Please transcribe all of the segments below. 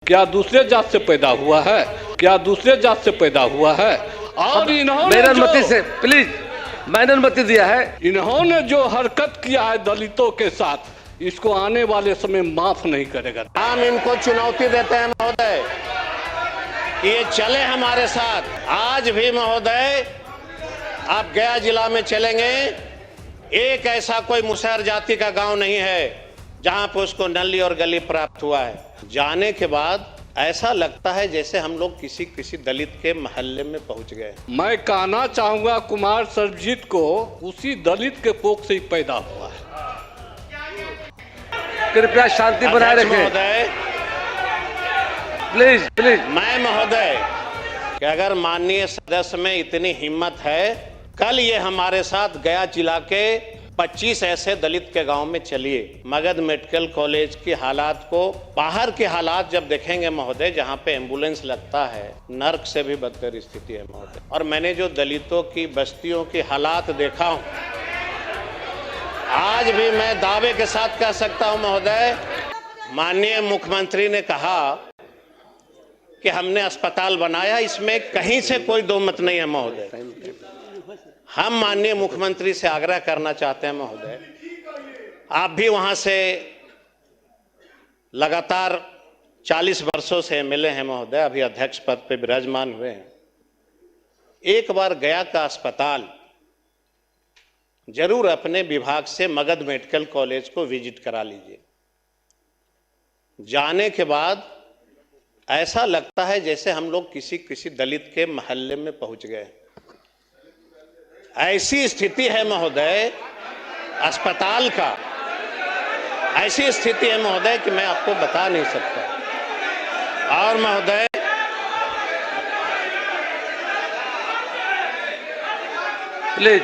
क्या दूसरे जात से पैदा हुआ है? क्या दूसरे जात से पैदा हुआ है? और इन्होंने मेरी अनुमति से प्लीज, मैंने अनुमति दिया है। इन्होंने जो हरकत किया है दलितों के साथ, इसको आने वाले समय माफ नहीं करेगा। हम इनको चुनौती देते हैं महोदय कि ये चले हमारे साथ। आज भी महोदय आप गया जिला में चलेंगे, एक ऐसा कोई मुसहर जाति का गांव नहीं है जहां पर उसको नली और गली प्राप्त हुआ है। जाने के बाद ऐसा लगता है जैसे हम लोग किसी दलित के मोहल्ले में पहुंच गए। मैं कहना चाहूंगा कुमार सर्वजीत को उसी दलित के कोख से ही पैदा हुआ है। कृपया शांति बनाए रखें महोदय। Please please. मैं महोदय कि अगर माननीय सदस्य में इतनी हिम्मत है, कल ये हमारे साथ गया जिला के 25 ऐसे दलित के गांव में चलिए। मगध मेडिकल कॉलेज की हालात को, बाहर के हालात जब देखेंगे महोदय, जहां पे एम्बुलेंस लगता है, नर्क से भी बदतर स्थिति है महोदय। और मैंने जो दलितों की बस्तियों की हालात देखा हूं, आज भी मैं दावे के साथ कह सकता हूं महोदय, माननीय मुख्यमंत्री ने कहा कि हमने अस्पताल बनाया, इसमें कहीं से कोई दो मत नहीं है महोदय। हम माननीय मुख्यमंत्री से आग्रह करना चाहते हैं महोदय, आप भी वहां से लगातार 40 वर्षों से एमएलए हैं महोदय, अभी अध्यक्ष पद पे विराजमान हुए हैं। एक बार गया का अस्पताल जरूर अपने विभाग से मगध मेडिकल कॉलेज को विजिट करा लीजिए। जाने के बाद ऐसा लगता है जैसे हम लोग किसी दलित के मोहल्ले में पहुंच गए। ऐसी स्थिति है महोदय अस्पताल का, ऐसी स्थिति है महोदय कि मैं आपको बता नहीं सकता। और महोदय प्लीज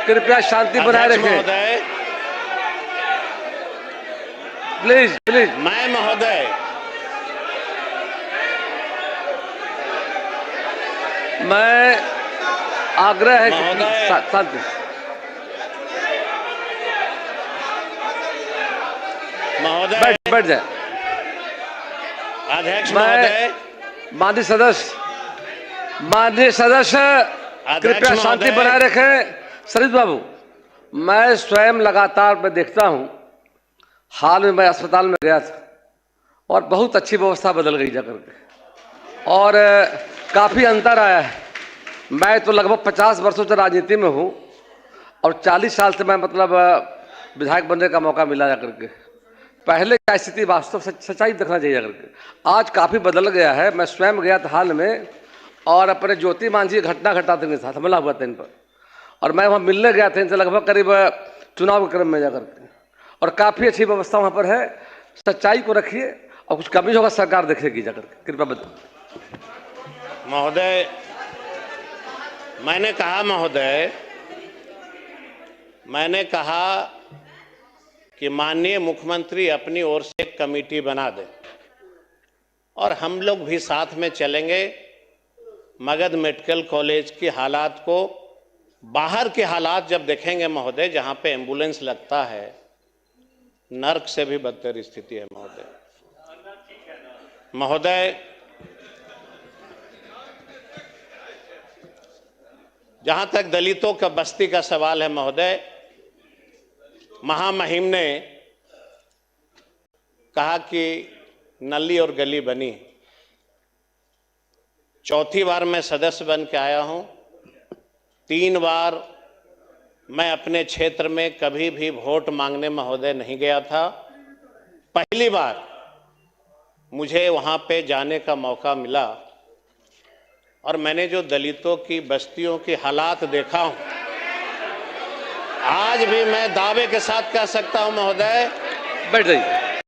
कृपया शांति बनाए रखें महोदय। Please please. मैं महोदय मैं आग्रह है कि शांति। महोदय बैठ जाए। अध्यक्ष महोदय, माननीय सदस्य कृपया शांति बनाए रखें। सरित बाबू, मैं स्वयं लगातार मैं देखता हूं, हाल में मैं अस्पताल में गया था और बहुत अच्छी व्यवस्था बदल गई जाकर के, और काफ़ी अंतर आया है। मैं तो लगभग 50 वर्षों से राजनीति में हूँ और 40 साल से मैं मतलब विधायक बनने का मौका मिला जाकर के। पहले क्या स्थिति, वास्तव सच्चाई देखना चाहिए जाकर के, आज काफ़ी बदल गया है। मैं स्वयं गया था हाल में और अपने ज्योति मांझी घटना घटाते हुए साथ हमला हुआ था इन पर, और मैं वहाँ मिलने गया था इनसे लगभग करीब चुनाव के क्रम में जाकर के, और काफ़ी अच्छी व्यवस्था वहाँ पर है। सच्चाई को रखिए और कुछ कमी होगा सरकार देखेगी जाकर के। कृपया बताओ महोदय। मैंने कहा कि माननीय मुख्यमंत्री अपनी ओर से एक कमेटी बना दे और हम लोग भी साथ में चलेंगे। मगध मेडिकल कॉलेज की हालात को, बाहर के हालात जब देखेंगे महोदय, जहां पे एम्बुलेंस लगता है, नर्क से भी बदतर स्थिति है महोदय। जहां तक दलितों का बस्ती का सवाल है महोदय, महामहिम ने कहा कि नली और गली बनी। चौथी बार मैं सदस्य बन के आया हूं। 3 बार मैं अपने क्षेत्र में कभी भी वोट मांगने महोदय नहीं गया था। पहली बार मुझे वहां पे जाने का मौका मिला और मैंने जो दलितों की बस्तियों की हालात देखा हूं, आज भी मैं दावे के साथ कह सकता हूं महोदय। बैठ जाइए,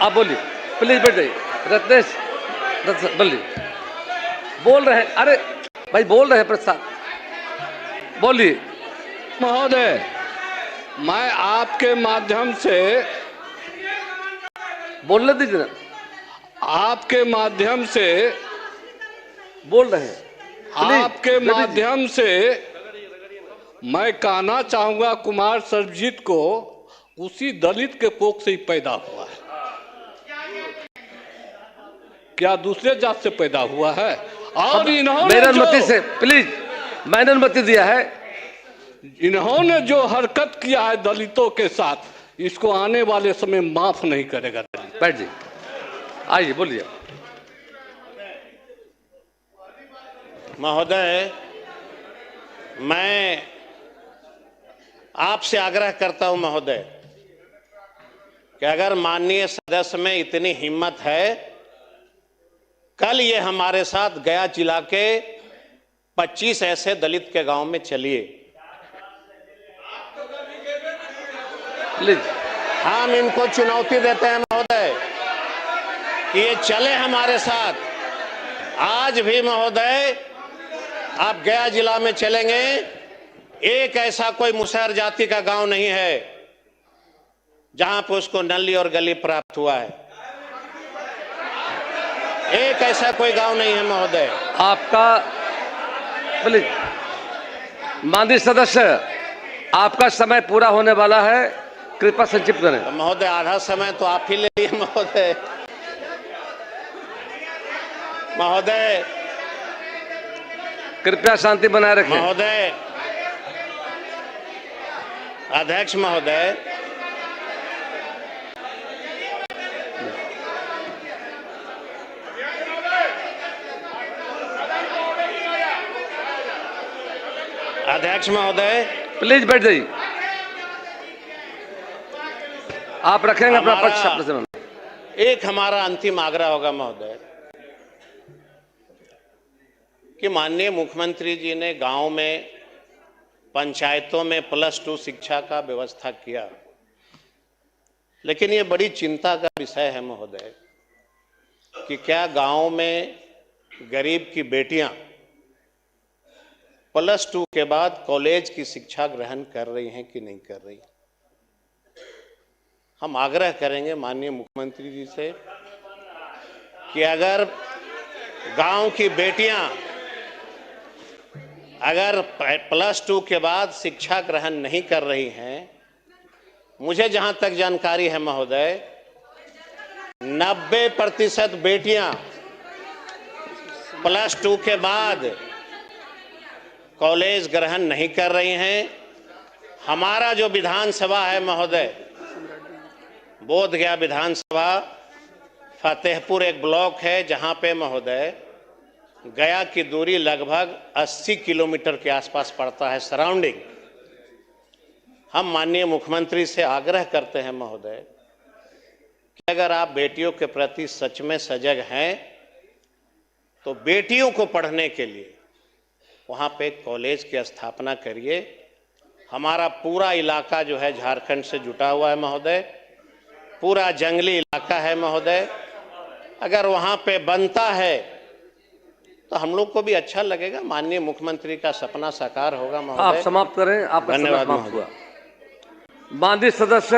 आप बोलिए प्लीज, बैठ जाइए। रत्नेश बोलिए, बोल रहे हैं। अरे भाई बोल रहे हैं, प्रसाद बोलिए। महोदय, मैं आपके माध्यम से, बोलने दीजिए ना, आपके माध्यम से बोल रहे हैं, आपके माध्यम से मैं कहना चाहूंगा कुमार सर्वजीत को उसी दलित के कोख से ही पैदा हुआ है। क्या दूसरे जात से पैदा हुआ है? और इन्होंने मेरी अनुमति से प्लीज, मैंने अनुमति दिया है। इन्होंने जो हरकत किया है दलितों के साथ, इसको आने वाले समय माफ नहीं करेगा दलित। बैठ जी, आइए बोलिए। महोदय, मैं आपसे आग्रह करता हूं महोदय कि अगर माननीय सदस्य में इतनी हिम्मत है, कल ये हमारे साथ गया जिला के 25 ऐसे दलित के गांव में चलिए। प्लीज, हम इनको चुनौती देते हैं महोदय कि ये चले हमारे साथ। आज भी महोदय आप गया जिला में चलेंगे, एक ऐसा कोई मुसहर जाति का गांव नहीं है जहां पर उसको नली और गली प्राप्त हुआ है। एक ऐसा कोई गांव नहीं है महोदय। आपका प्लीज, माननीय सदस्य, आपका समय पूरा होने वाला है, कृपया संक्षिप्त करें। तो महोदय, आधा समय तो आप ही ले लिए महोदय। महोदय, कृपया शांति बनाए रखें। महोदय, अध्यक्ष महोदय, अध्यक्ष महोदय, प्लीज बैठ जाइए। आप रखेंगे अपना पक्ष अपने समय। एक हमारा अंतिम आग्रह होगा महोदय कि माननीय मुख्यमंत्री जी ने गांव में, पंचायतों में +2 शिक्षा का व्यवस्था किया, लेकिन ये बड़ी चिंता का विषय है महोदय कि क्या गांव में गरीब की बेटियां +2 के बाद कॉलेज की शिक्षा ग्रहण कर रही हैं कि नहीं कर रही। हम आग्रह करेंगे माननीय मुख्यमंत्री जी से कि अगर गांव की बेटियां अगर +2 के बाद शिक्षा ग्रहण नहीं कर रही हैं, मुझे जहां तक जानकारी है महोदय, 90% बेटियां +2 के बाद कॉलेज ग्रहण नहीं कर रही हैं। हमारा जो विधानसभा है महोदय, बोधगया विधानसभा, फतेहपुर एक ब्लॉक है जहां पे महोदय गया की दूरी लगभग 80 किलोमीटर के आसपास पड़ता है, सराउंडिंग। हम माननीय मुख्यमंत्री से आग्रह करते हैं महोदय कि अगर आप बेटियों के प्रति सच में सजग हैं तो बेटियों को पढ़ने के लिए वहाँ पे कॉलेज की स्थापना करिए। हमारा पूरा इलाका जो है झारखंड से जुटा हुआ है महोदय, पूरा जंगली इलाका है महोदय। अगर वहाँ पे बनता है तो हम लोग को भी अच्छा लगेगा, माननीय मुख्यमंत्री का सपना साकार होगा महोदय। आप समाप्त करें। आपका समय धन्यवाद समाप्त महोदय। हुआ। माननीय सदस्य